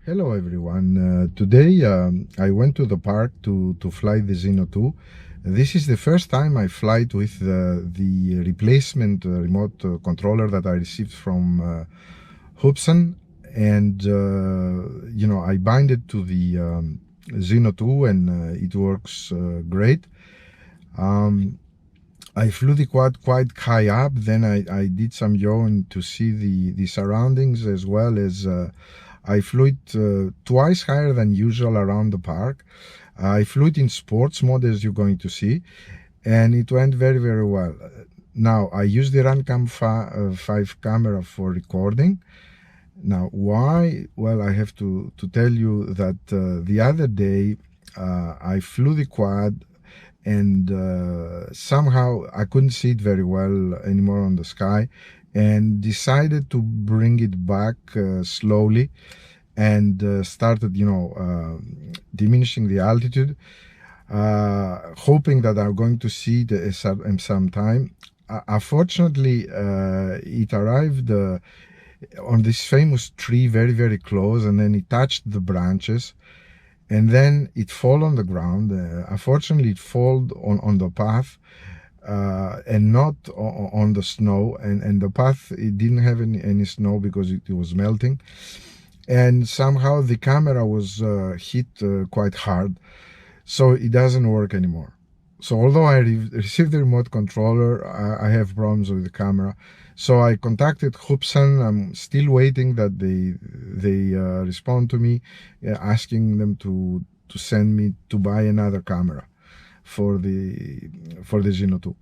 Hello everyone. Today I went to the park to fly the Zino 2. This is the first time I fly it with the replacement remote controller that I received from Hubsan, and I bind it to the Zino 2 and it works great. I flew the quad quite high up, then I did some yawing to see the surroundings, as well as I flew it twice higher than usual around the park. I flew it in sports mode, as you're going to see, and it went very, very well. Now, I used the RunCam 5 camera for recording. Now, why? Well, I have to tell you that the other day I flew the quad, and somehow I couldn't see it very well anymore on the sky, and decided to bring it back slowly, and started diminishing the altitude, hoping that I'm going to see it in some time. Unfortunately, it arrived on this famous tree very, very close, and then it touched the branches, and then it fall on the ground. Unfortunately, it fall on the path, and not on the snow, and the path, it didn't have any snow because it was melting, and somehow the camera was hit quite hard, so it doesn't work anymore. So although I received the remote controller, I have problems with the camera. So I contacted Hubsan. I'm still waiting that they respond to me, asking them to send me to buy another camera for the Zino 2.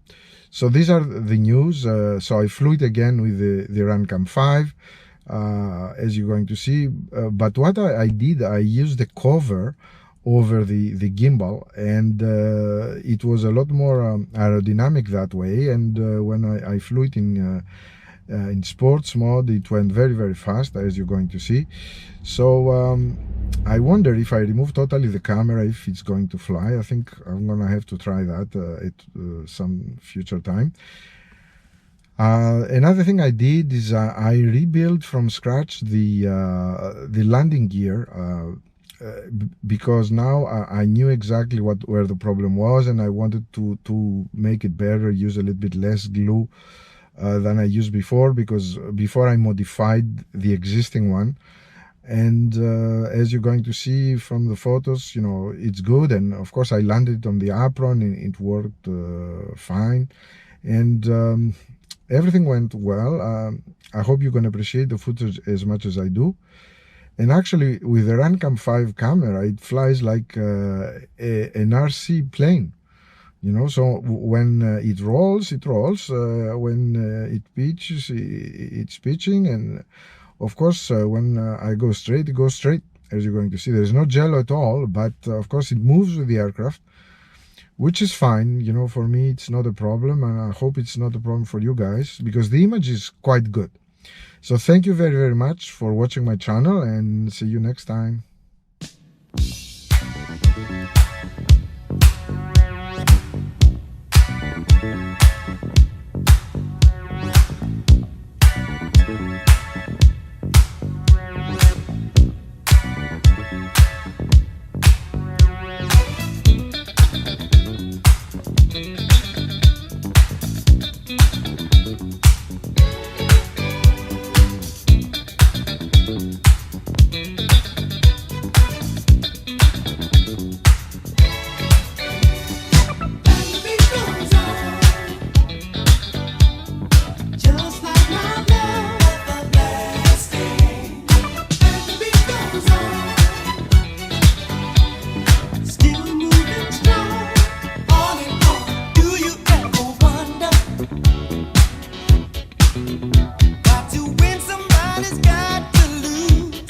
So these are the news. So I flew it again with the RunCam 5, as you're going to see. But what I did, I used the cover over the gimbal, and it was a lot more aerodynamic that way. And when I flew it in sports mode, it went very, very fast, as you're going to see. So I wonder if I remove totally the camera, if it's going to fly. I think I'm gonna have to try that at some future time. Another thing I did is I rebuilt from scratch the landing gear, because now I knew exactly where the problem was, and I wanted to make it better, use a little bit less glue than I used before, because before I modified the existing one. And as you're going to see from the photos, it's good. And of course, I landed on the apron, and it worked fine, and everything went well. I hope you can appreciate the footage as much as I do. And actually, with the RunCam 5 camera, it flies like an RC plane. So when it rolls, it rolls. When it pitches, it's pitching. And of course, when I go straight, it goes straight. As you're going to see, there's no jello at all. But of course, it moves with the aircraft, which is fine. For me, it's not a problem. And I hope it's not a problem for you guys, because the image is quite good. So thank you very, very much for watching my channel, and see you next time. Got to win, somebody's got to lose.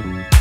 you.